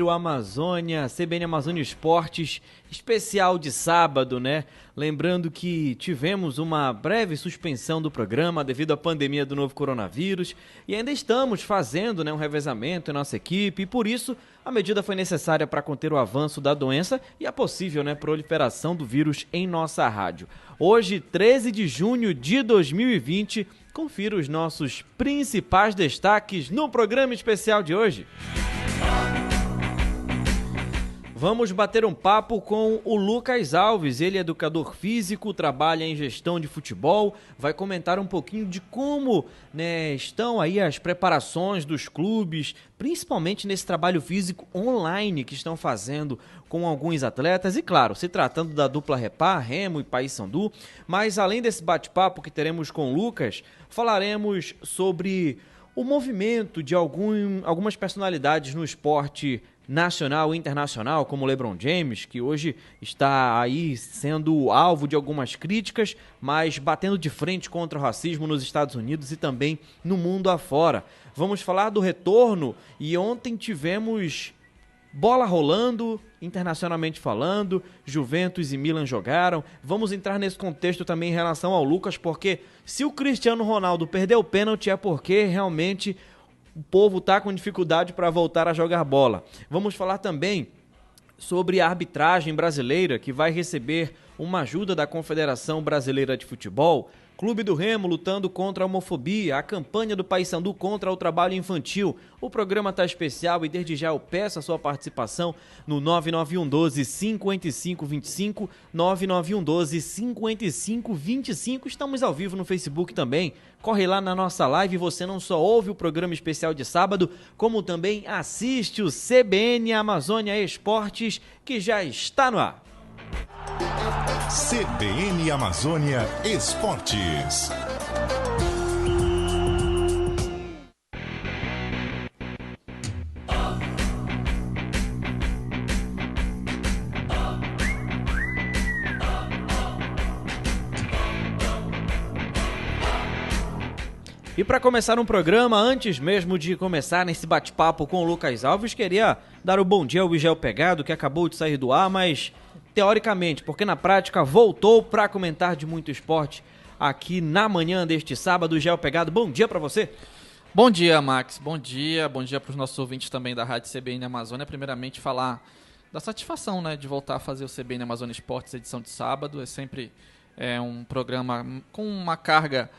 Amazônia, CBN Amazônia Esportes, especial de sábado, né? Lembrando que tivemos uma breve suspensão do programa devido à pandemia do novo coronavírus e ainda estamos fazendo, né, um revezamento em nossa equipe e por isso a medida foi necessária para conter o avanço da doença e a possível, né, proliferação do vírus em nossa rádio. Hoje, 13 de junho de 2020, confira os nossos principais destaques no programa especial de hoje. Vamos bater um papo com o Lucas Alves, ele é educador físico, trabalha em gestão de futebol, vai comentar um pouquinho de como, né, estão aí as preparações dos clubes, principalmente nesse trabalho físico online que estão fazendo com alguns atletas e, claro, se tratando da dupla Repar, Remo e Paysandu, mas além desse bate-papo que teremos com o Lucas, falaremos sobre o movimento de algumas personalidades no esporte nacional e internacional, como LeBron James, que hoje está aí sendo alvo de algumas críticas, mas batendo de frente contra o racismo nos Estados Unidos e também no mundo afora. Vamos falar do retorno e ontem tivemos bola rolando, internacionalmente falando, Juventus e Milan jogaram. Vamos entrar nesse contexto também em relação ao Lucas, porque se o Cristiano Ronaldo perdeu o pênalti é porque realmente o povo está com dificuldade para voltar a jogar bola. Vamos falar também sobre a arbitragem brasileira, que vai receber uma ajuda da Confederação Brasileira de Futebol. Clube do Remo lutando contra a homofobia, a campanha do Paysandu contra o trabalho infantil. O programa está especial e desde já eu peço a sua participação no 99112-5525, 99112-5525. Estamos ao vivo no Facebook também. Corre lá na nossa live, você não só ouve o programa especial de sábado, como também assiste o CBN Amazônia Esportes, que já está no ar. CBN Amazônia Esportes. E para começar um programa, antes mesmo de começar nesse bate-papo com o Lucas Alves, queria dar o bom dia ao Vigel Pegado, que acabou de sair do ar, mas teoricamente, porque na prática voltou para comentar de muito esporte aqui na manhã deste sábado. Vigel Pegado, bom dia para você. Bom dia, Max. Bom dia para os nossos ouvintes também da Rádio CBN Amazônia. Primeiramente, falar da satisfação, né, de voltar a fazer o CBN Amazônia Esportes, edição de sábado. É sempre um programa com uma carga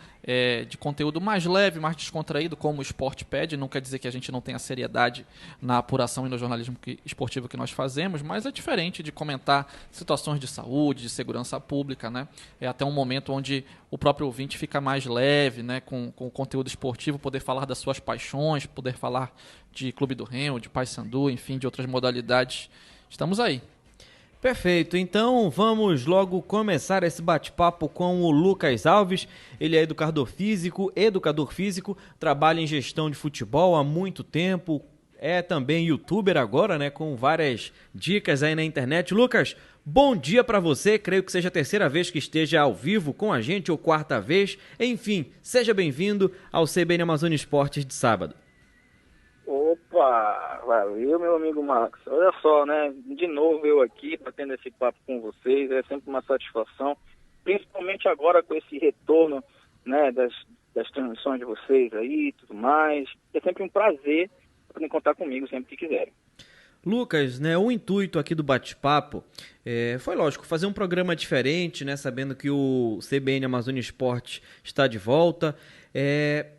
de conteúdo mais leve, mais descontraído, como o esporte pede. Não quer dizer que a gente não tenha seriedade na apuração e no jornalismo esportivo que nós fazemos, mas é diferente de comentar situações de saúde, de segurança pública, né? É até um momento onde o próprio ouvinte fica mais leve, né, com o conteúdo esportivo, poder falar das suas paixões, poder falar de Clube do Remo, de Paysandu, enfim, de outras modalidades. Estamos aí. Perfeito, então vamos logo começar esse bate-papo com o Lucas Alves. Ele é educador físico, trabalha em gestão de futebol há muito tempo, é também youtuber agora, né, com várias dicas aí na internet. Lucas, bom dia para você, creio que seja a terceira vez que esteja ao vivo com a gente, ou quarta vez. Enfim, seja bem-vindo ao CBN Amazônia Esportes de sábado. Opa, valeu, meu amigo Max. Olha só, né, de novo eu aqui, batendo esse papo com vocês, é sempre uma satisfação, principalmente agora com esse retorno, né, das transmissões de vocês aí e tudo mais. É sempre um prazer poder contar comigo sempre que quiserem. Lucas, né, o intuito aqui do bate-papo foi, lógico, fazer um programa diferente, né, sabendo que o CBN Amazônia Esportes está de volta,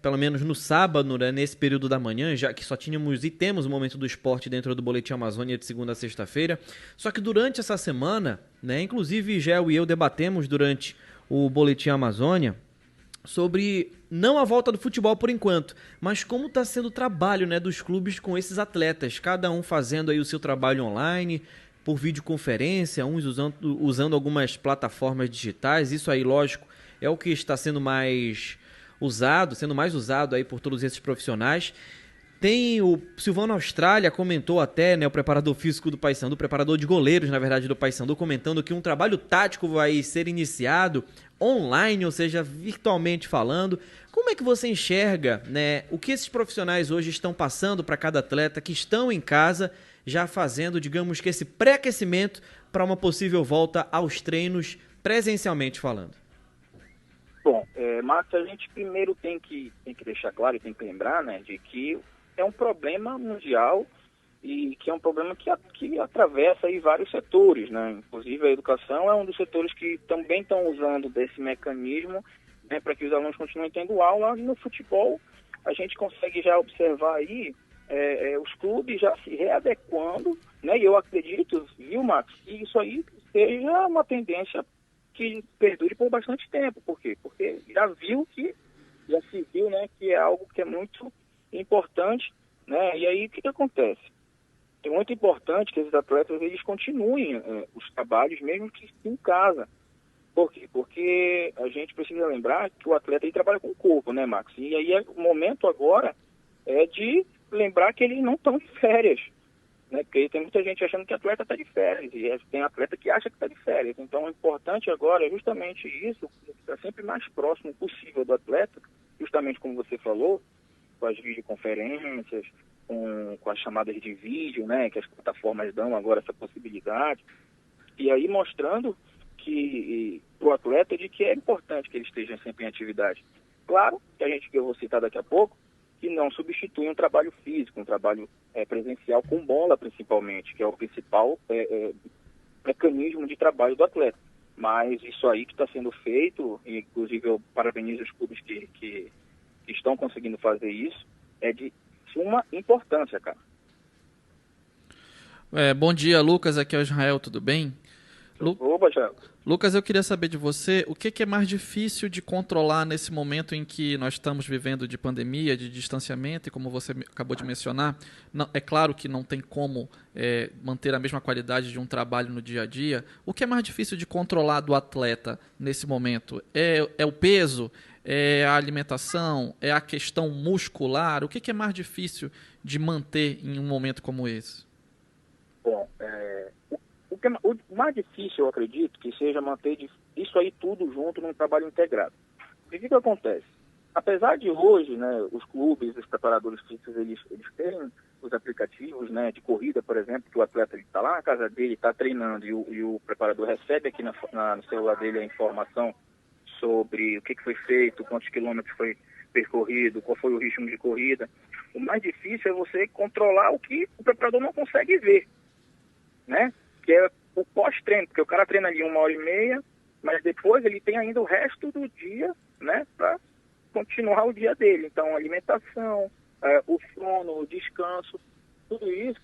pelo menos no sábado, né, nesse período da manhã, já que só tínhamos e temos o Momento do Esporte dentro do Boletim Amazônia de segunda a sexta-feira. Só que durante essa semana, né, inclusive Gel e eu debatemos durante o Boletim Amazônia sobre não a volta do futebol por enquanto, mas como está sendo o trabalho, né, dos clubes com esses atletas, cada um fazendo aí o seu trabalho online, por videoconferência, uns usando algumas plataformas digitais. Isso aí, lógico, é o que está sendo mais usado aí por todos esses profissionais. Tem o Silvano Austrália, comentou até, né, o preparador físico do Paysandu, preparador de goleiros, na verdade, do Paysandu, comentando que um trabalho tático vai ser iniciado online, ou seja, virtualmente falando. Como é que você enxerga, né, o que esses profissionais hoje estão passando para cada atleta que estão em casa já fazendo, digamos que esse pré-aquecimento para uma possível volta aos treinos presencialmente falando? Bom, Marcos, a gente primeiro tem que deixar claro e tem que lembrar, né, de que é um problema mundial e que é um problema que atravessa aí vários setores, né? Inclusive a educação é um dos setores que também estão usando desse mecanismo, né, para que os alunos continuem tendo aula. E no futebol a gente consegue já observar aí os clubes já se readequando, né? E eu acredito, viu, Marcos, que isso aí seja uma tendência que perdure por bastante tempo. Por quê? Porque já se viu, né, que é algo que é muito importante, né? E aí o que acontece? É muito importante que esses atletas eles continuem os trabalhos, mesmo que em casa. Por quê? Porque a gente precisa lembrar que o atleta ele trabalha com o corpo, né, Max? E aí o momento agora é de lembrar que eles não estão de férias, né? Porque tem muita gente achando que o atleta está de férias, e tem atleta que acha que está de férias. Então o importante agora é justamente isso, estar sempre mais próximo possível do atleta, justamente como você falou, com as videoconferências, com as chamadas de vídeo, né, que as plataformas dão agora essa possibilidade, e aí mostrando que para o atleta de que é importante que ele esteja sempre em atividade. Claro que eu vou citar daqui a pouco, que não substitui um trabalho físico, um trabalho presencial com bola principalmente, que é o principal mecanismo de trabalho do atleta. Mas isso aí que está sendo feito, e inclusive eu parabenizo os clubes que estão conseguindo fazer isso, é de suma importância, cara. Bom dia, Lucas. Aqui é o Israel, tudo bem? Opa, Thiago. Lucas, eu queria saber de você, o que é mais difícil de controlar nesse momento em que nós estamos vivendo de pandemia, de distanciamento, e como você acabou de mencionar, é claro que não tem como manter a mesma qualidade de um trabalho no dia a dia. O que é mais difícil de controlar do atleta nesse momento? É o peso? É a alimentação? É a questão muscular? O que é mais difícil de manter em um momento como esse? Bom, o mais difícil, eu acredito, que seja manter isso aí tudo junto num trabalho integrado. O que acontece? Apesar de hoje, né, os clubes, os preparadores físicos, eles terem os aplicativos, né, de corrida, por exemplo, que o atleta está lá na casa dele, está treinando e o preparador recebe aqui no celular dele a informação sobre o que foi feito, quantos quilômetros foi percorrido, qual foi o ritmo de corrida. O mais difícil é você controlar o que o preparador não consegue ver, né? Que é o pós-treino, porque o cara treina ali 1h30, mas depois ele tem ainda o resto do dia, né, para continuar o dia dele. Então, a alimentação, o sono, o descanso, tudo isso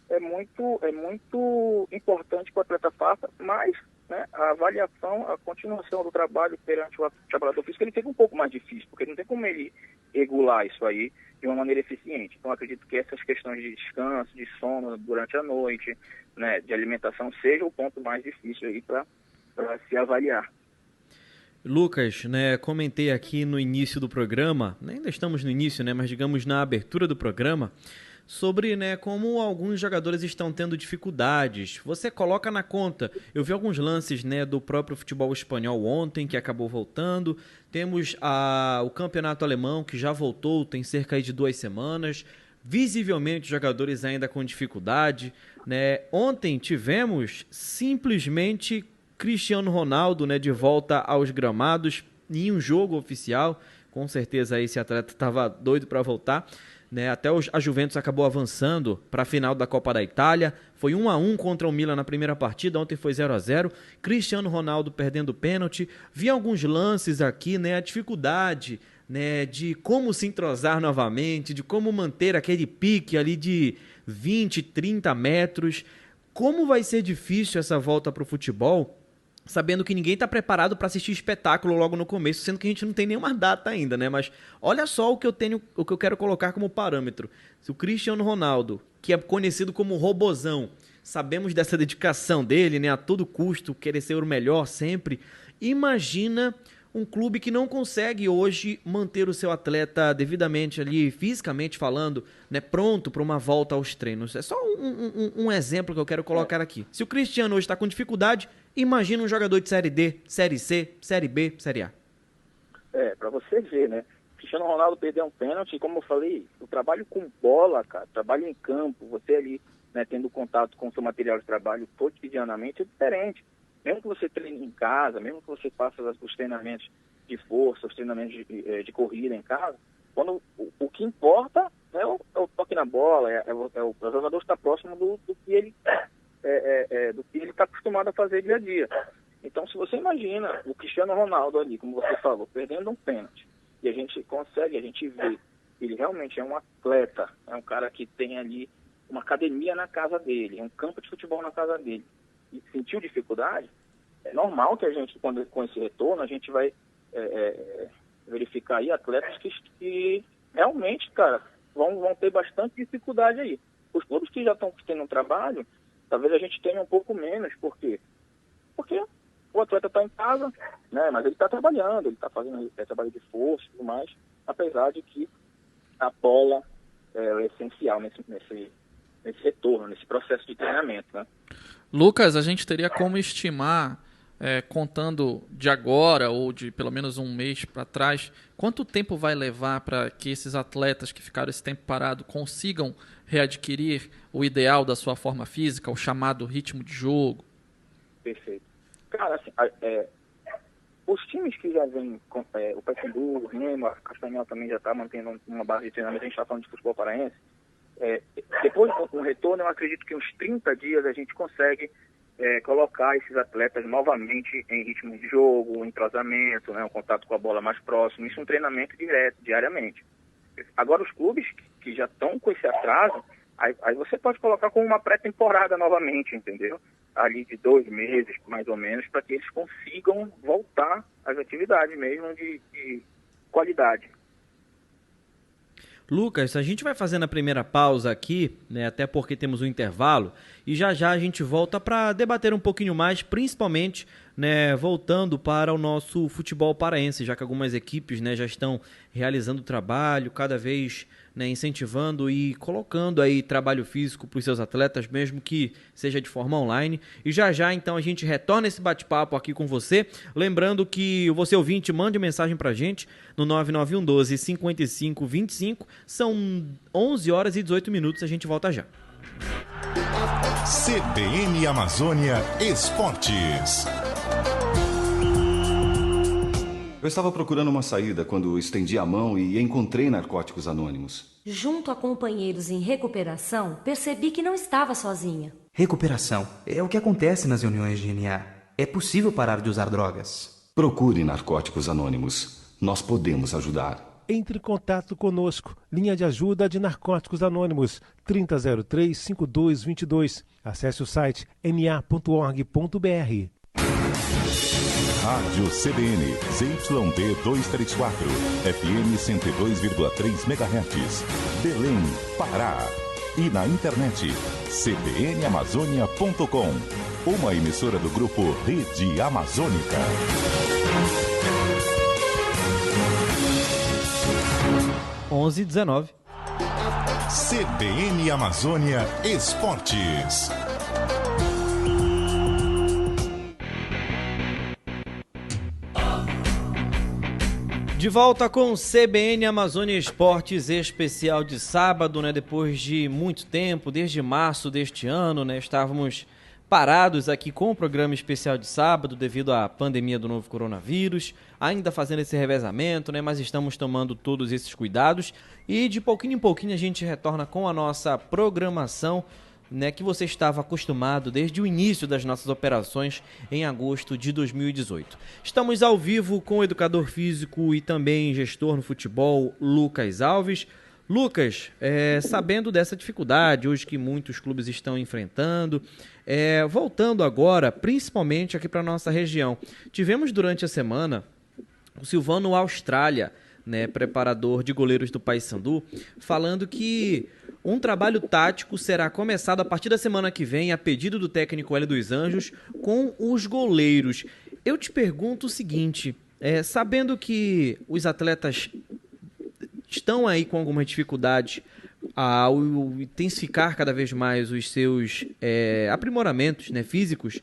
é muito importante que o atleta faça, mas, né, a avaliação, a continuação do trabalho perante o trabalhador físico, ele fica um pouco mais difícil, porque não tem como ele regular isso aí de uma maneira eficiente. Então, acredito que essas questões de descanso, de sono durante a noite, né, de alimentação, seja o ponto mais difícil aí para se avaliar. Lucas, né, comentei aqui no início do programa, ainda estamos no início, né, mas digamos na abertura do programa, sobre, né, como alguns jogadores estão tendo dificuldades. Você coloca na conta, eu vi alguns lances, né, do próprio futebol espanhol ontem, que acabou voltando. Temos o campeonato alemão, que já voltou, tem cerca de 2 semanas. Visivelmente, jogadores ainda com dificuldade, né? Ontem tivemos simplesmente Cristiano Ronaldo, né, de volta aos gramados em um jogo oficial. Com certeza esse atleta estava doido para voltar, né? Até a Juventus acabou avançando para a final da Copa da Itália. Foi 1-1 contra o Milan na primeira partida, ontem foi 0-0. Cristiano Ronaldo perdendo pênalti. Vi alguns lances aqui, né? A dificuldade, né, de como se entrosar novamente, de como manter aquele pique ali de 20, 30 metros. Como vai ser difícil essa volta para o futebol, sabendo que ninguém está preparado para assistir espetáculo logo no começo, sendo que a gente não tem nenhuma data ainda, né? Mas olha só o que eu quero colocar como parâmetro. Se o Cristiano Ronaldo, que é conhecido como Robozão, sabemos dessa dedicação dele, né, a todo custo, querer ser o melhor sempre, imagina um clube que não consegue hoje manter o seu atleta devidamente ali, fisicamente falando, né, pronto para uma volta aos treinos. É só um exemplo que eu quero colocar aqui. Se o Cristiano hoje está com dificuldade, imagina um jogador de Série D, Série C, Série B, Série A. Para você ver, né? Cristiano Ronaldo perdeu um pênalti, como eu falei, o trabalho com bola, cara, trabalho em campo, você ali né, tendo contato com o seu material de trabalho cotidianamente, é diferente. Mesmo que você treine em casa, mesmo que você faça os treinamentos de força, os treinamentos de corrida em casa, quando o que importa é o toque na bola, o jogador estar próximo do que ele está acostumado a fazer dia a dia. Então, se você imagina o Cristiano Ronaldo ali, como você falou, perdendo um pênalti, e a gente vê, ele realmente é um atleta, é um cara que tem ali uma academia na casa dele, um campo de futebol na casa dele, e sentiu dificuldade, é normal que a gente, com esse retorno, a gente vai verificar aí atletas que realmente, cara, vão ter bastante dificuldade aí. Os clubes que já estão tendo um trabalho, talvez a gente tenha um pouco menos, por quê? Porque o atleta está em casa, né, mas ele está trabalhando, ele está fazendo trabalho de força e tudo mais, apesar de que a bola é essencial nesse retorno, nesse processo de treinamento, né? Lucas, a gente teria como estimar, contando de agora ou de pelo menos um mês para trás, quanto tempo vai levar para que esses atletas que ficaram esse tempo parado consigam readquirir o ideal da sua forma física, o chamado ritmo de jogo? Perfeito. Cara, assim, os times que já vêm, o Paysandu, o Remo, a Castanhal também já está mantendo uma base de treinamento, a gente está falando de futebol paraense, depois do retorno, eu acredito que uns 30 dias a gente consegue colocar esses atletas novamente em ritmo de jogo, entrosamento, né, um contato com a bola mais próximo, isso é um treinamento direto, diariamente. Agora, os clubes que já estão com esse atraso, aí você pode colocar como uma pré-temporada novamente, entendeu? Ali de 2 meses, mais ou menos, para que eles consigam voltar às atividades mesmo de qualidade. Lucas, a gente vai fazendo a primeira pausa aqui, né, até porque temos um intervalo, e já a gente volta para debater um pouquinho mais, principalmente, né, voltando para o nosso futebol paraense, já que algumas equipes, né, já estão realizando trabalho, cada vez, né, incentivando e colocando aí trabalho físico para os seus atletas, mesmo que seja de forma online. E já então a gente retorna esse bate-papo aqui com você, lembrando que você ouvinte mande mensagem para a gente no 9912 5525, são 11 horas e 18 minutos, a gente volta já. CBN Amazônia Esportes. Eu estava procurando uma saída quando estendi a mão e encontrei Narcóticos Anônimos. Junto a companheiros em recuperação, percebi que não estava sozinha. Recuperação é o que acontece nas reuniões de NA. É possível parar de usar drogas. Procure Narcóticos Anônimos. Nós podemos ajudar. Entre em contato conosco. Linha de ajuda de Narcóticos Anônimos, 3003-5222. Acesse o site na.org.br. Rádio CBN, ZYD 234, FM 102,3 MHz, Belém, Pará. E na internet, cbnamazônia.com, uma emissora do grupo Rede Amazônica. onze 19. CBN Amazônia Esportes. De volta com o CBN Amazônia Esportes especial de sábado, né? Depois de muito tempo, desde março deste ano, né? Estávamos parados aqui com o programa especial de sábado devido à pandemia do novo coronavírus, ainda fazendo esse revezamento, né? Mas estamos tomando todos esses cuidados e de pouquinho em pouquinho a gente retorna com a nossa programação, né, que você estava acostumado desde o início das nossas operações em agosto de 2018. Estamos ao vivo com o educador físico e também gestor no futebol, Lucas Alves. Lucas, sabendo dessa dificuldade hoje que muitos clubes estão enfrentando, voltando agora, principalmente aqui para a nossa região, tivemos durante a semana o Silvano Austrália, né, preparador de goleiros do Paysandu, falando que um trabalho tático será começado a partir da semana que vem, a pedido do técnico Hélio dos Anjos, com os goleiros. Eu te pergunto o seguinte, sabendo que os atletas estão aí com algumas dificuldades ao intensificar cada vez mais os seus aprimoramentos, né, físicos,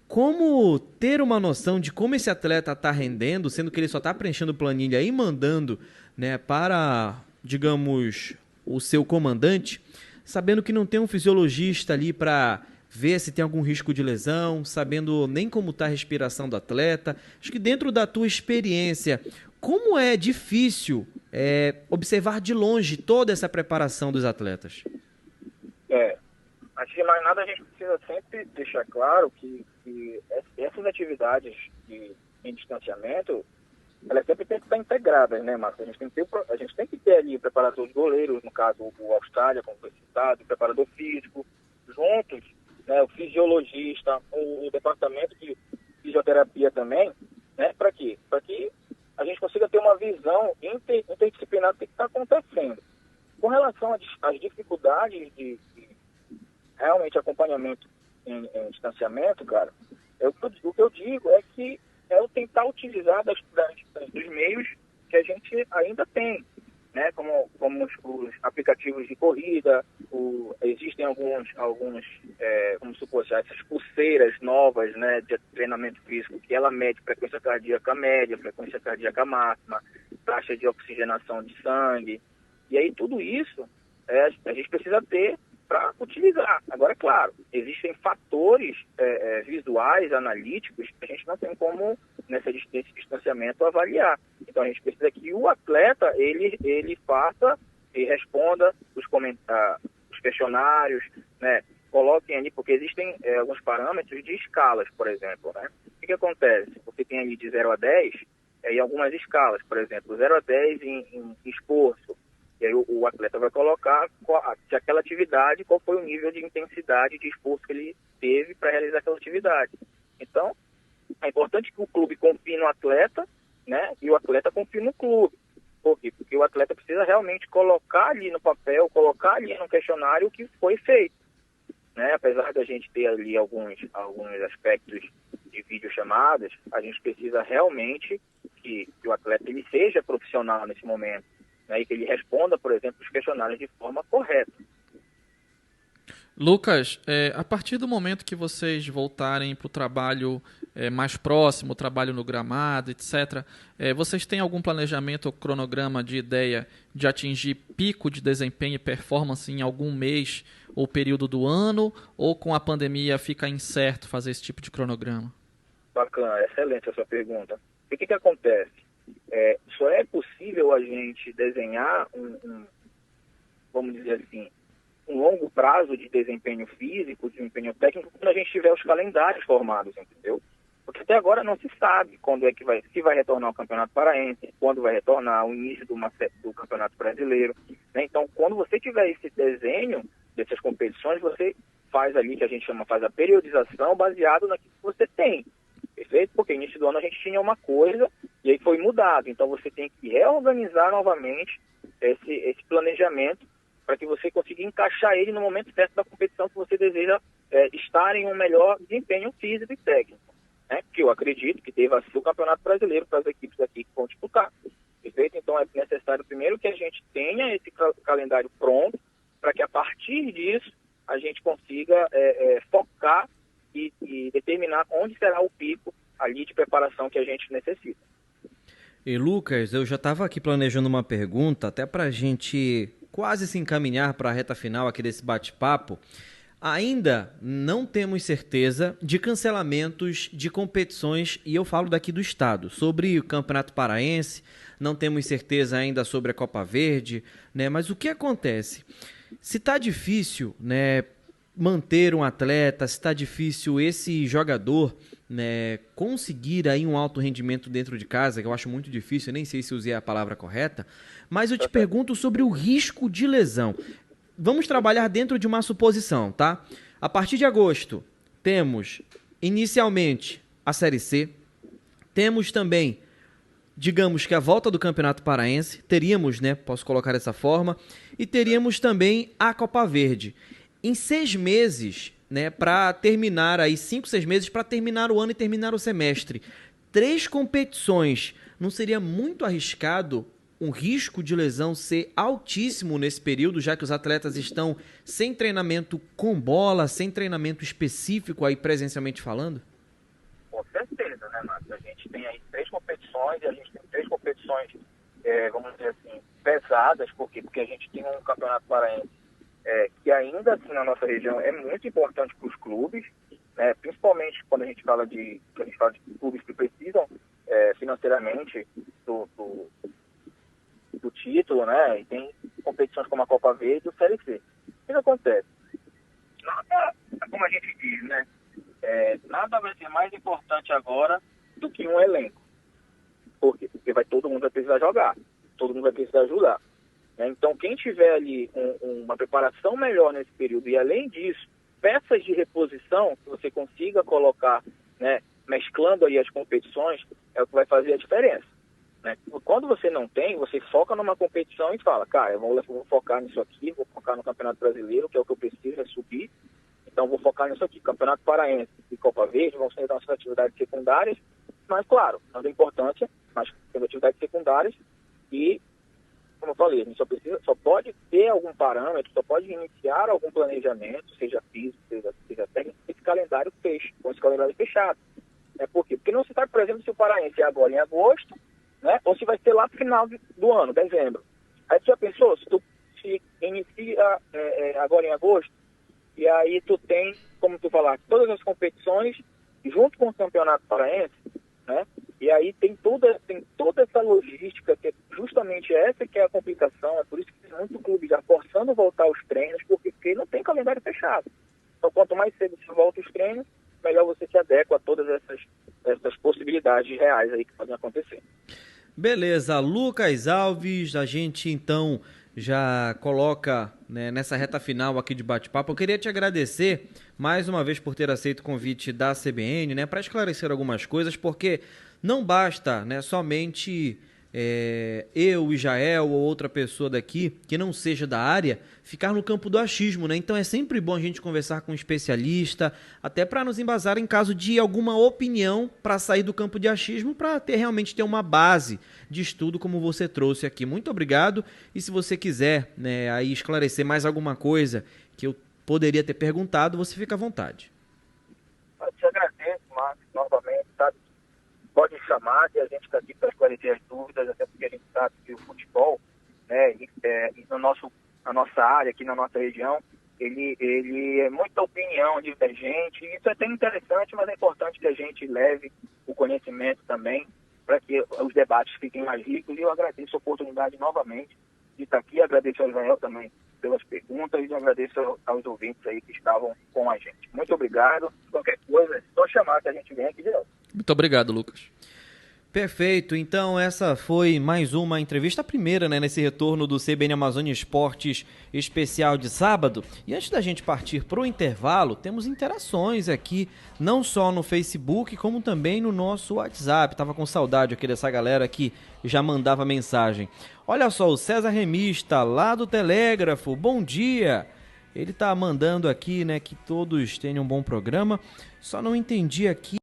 como ter uma noção de como esse atleta está rendendo, sendo que ele só está preenchendo planilha e mandando, né, para, digamos, o seu comandante, sabendo que não tem um fisiologista ali para ver se tem algum risco de lesão, sabendo nem como está a respiração do atleta. Acho que dentro da tua experiência, como é difícil observar de longe toda essa preparação dos atletas? Antes de mais nada, a gente precisa sempre deixar claro que essas atividades em distanciamento, elas sempre têm que estar integradas, né, Marcos? A gente tem que ter ali o preparador de goleiros, no caso o Austrália, como foi citado, o preparador físico, juntos, né, o fisiologista, o departamento de fisioterapia também, né, para quê? Para que a gente consiga ter uma visão interdisciplinar do que está acontecendo. Com relação às dificuldades de realmente acompanhamento em distanciamento, cara, o que eu digo é que eu tentar utilizar dos meios que a gente ainda tem, né? Como os aplicativos de corrida, existem alguns vamos supor, essas pulseiras novas, né, de treinamento físico, que ela mede frequência cardíaca média, frequência cardíaca máxima, taxa de oxigenação de sangue, e aí tudo isso a gente precisa ter para utilizar. Agora, é claro, existem fatores visuais, analíticos, que a gente não tem como, nesse distanciamento, avaliar. Então, a gente precisa que o atleta, ele faça e responda os questionários, né? Coloquem ali, porque existem alguns parâmetros de escalas, por exemplo, né? O que acontece? Você tem ali de 0 a 10, e algumas escalas, por exemplo, 0 a 10 em esforço. E aí o atleta vai colocar se aquela atividade, qual foi o nível de intensidade de esforço que ele teve para realizar aquela atividade. Então, é importante que o clube confie no atleta, né? E o atleta confie no clube. Por quê? Porque o atleta precisa realmente colocar ali no papel, colocar ali no questionário o que foi feito, né? Apesar da gente ter ali alguns aspectos de videochamadas, a gente precisa realmente que o atleta ele seja profissional nesse momento, né, e que ele responda, por exemplo, os questionários de forma correta. Lucas, a partir do momento que vocês voltarem para o trabalho mais próximo, o trabalho no gramado, etc., vocês têm algum planejamento ou cronograma de ideia de atingir pico de desempenho e performance em algum mês ou período do ano, ou com a pandemia fica incerto fazer esse tipo de cronograma? Bacana, excelente a sua pergunta. O que acontece? Só é possível a gente desenhar vamos dizer assim, um longo prazo de desempenho físico, desempenho técnico, quando a gente tiver os calendários formados, entendeu? Porque até agora não se sabe quando é que se vai retornar o Campeonato Paraense, quando vai retornar o início do Campeonato Brasileiro, né? Então, quando você tiver esse desenho dessas competições, você faz ali, que a gente faz a periodização baseado naquilo que você tem. Perfeito? Porque no início do ano a gente tinha uma coisa e aí foi mudado. Então você tem que reorganizar novamente esse planejamento para que você consiga encaixar ele no momento certo da competição que você deseja estar em um melhor desempenho físico e técnico, né? Que eu acredito que deva ser o Campeonato Brasileiro para as equipes aqui que vão disputar. Perfeito? Então é necessário primeiro que a gente tenha esse calendário pronto para que a partir disso a gente consiga focar e determinar onde será o pico ali de preparação que a gente necessita. E Lucas, eu já estava aqui planejando uma pergunta, até para a gente quase se encaminhar para a reta final aqui desse bate-papo. Ainda não temos certeza de cancelamentos de competições, e eu falo daqui do estado, sobre o Campeonato Paraense, não temos certeza ainda sobre a Copa Verde, né? Mas o que acontece? Se está difícil, né, manter um atleta, se está difícil esse jogador, né, conseguir aí um alto rendimento dentro de casa, que eu acho muito difícil, eu nem sei se usei a palavra correta, mas eu te pergunto sobre o risco de lesão. Vamos trabalhar dentro de uma suposição, tá? A partir de agosto, temos inicialmente a Série C, temos também, digamos que a volta do Campeonato Paraense, teríamos, né, posso colocar dessa forma, e teríamos também a Copa Verde. Em 6 meses, né, para terminar aí, 5, 6 meses para terminar o ano e terminar o semestre, 3 competições, não seria muito arriscado um risco de lesão ser altíssimo nesse período, já que os atletas estão sem treinamento com bola, sem treinamento específico aí presencialmente falando? Com certeza, né, Marcos? A gente tem aí 3 competições, e a gente tem 3 competições, vamos dizer assim, pesadas. Por quê? Porque a gente tem um Campeonato Paraense que ainda assim na nossa região é muito importante para os clubes, né? Principalmente quando a gente fala de clubes que precisam financeiramente do título, né? E tem competições como a Copa Verde e o Série C. O que acontece? Nada, como a gente diz, né? Nada vai ser mais importante agora do que um elenco. Por quê? Porque todo mundo vai precisar jogar, todo mundo vai precisar ajudar. Né? Então, quem tiver ali uma preparação melhor nesse período e, além disso, peças de reposição que você consiga colocar, né, mesclando aí as competições, é o que vai fazer a diferença. Né? Quando você não tem, você foca numa competição e fala, cara, eu vou focar nisso aqui, vou focar no Campeonato Brasileiro, que é o que eu preciso, é subir. Então, vou focar nisso aqui. Campeonato Paraense e Copa Verde vão ser nossas atividades secundárias, mas, claro, dando importância, mas tendo atividades secundárias e, como eu falei, a gente só pode ter algum parâmetro, só pode iniciar algum planejamento, seja físico, seja técnico, esse calendário com esse calendário fechado. Por quê? Porque não se sabe, por exemplo, se o Paraense é agora em agosto, né, ou se vai ser lá no final do ano, dezembro. Aí tu já pensou, se tu inicia agora em agosto, e aí tu tem, como tu falaste, todas as competições junto com o Campeonato Paraense, né? E aí tem toda essa logística, que é justamente essa que é a complicação, é por isso que tem muito clube já forçando voltar aos treinos, porque não tem calendário fechado. Então, quanto mais cedo você volta os treinos, melhor você se adequa a todas essas possibilidades reais aí que podem acontecer. Beleza, Lucas Alves, a gente então já coloca, né, nessa reta final aqui de bate-papo. Eu queria te agradecer mais uma vez por ter aceito o convite da CBN, né, para esclarecer algumas coisas, porque não basta, né, somente eu, Israel ou outra pessoa daqui que não seja da área ficar no campo do achismo, né? Então é sempre bom a gente conversar com um especialista, até para nos embasar em caso de alguma opinião para sair do campo de achismo, para realmente ter uma base de estudo como você trouxe aqui. Muito obrigado, e se você quiser, né, aí esclarecer mais alguma coisa que eu poderia ter perguntado, você fica à vontade. Eu te agradeço, Marcos, novamente, sabe? Pode chamar, que a gente está aqui para esclarecer as dúvidas, até porque a gente sabe que o futebol, né, na nossa área, aqui na nossa região, ele é muita opinião divergente. Isso é até interessante, mas é importante que a gente leve o conhecimento também para que os debates fiquem mais ricos. E eu agradeço a oportunidade novamente de estar aqui, agradeço ao Israel também pelas perguntas e agradeço aos ouvintes aí que estavam com a gente. Muito obrigado. Qualquer coisa, é só chamar que a gente vem aqui de novo. Muito obrigado, Lucas. Perfeito, então essa foi mais uma entrevista, a primeira, né, nesse retorno do CBN Amazônia Esportes especial de sábado. E antes da gente partir para o intervalo, temos interações aqui, não só no Facebook, como também no nosso WhatsApp. Tava com saudade aqui dessa galera que já mandava mensagem. Olha só, o César Remista, lá do Telégrafo, bom dia! Ele tá mandando aqui, né, que todos tenham um bom programa, só não entendi aqui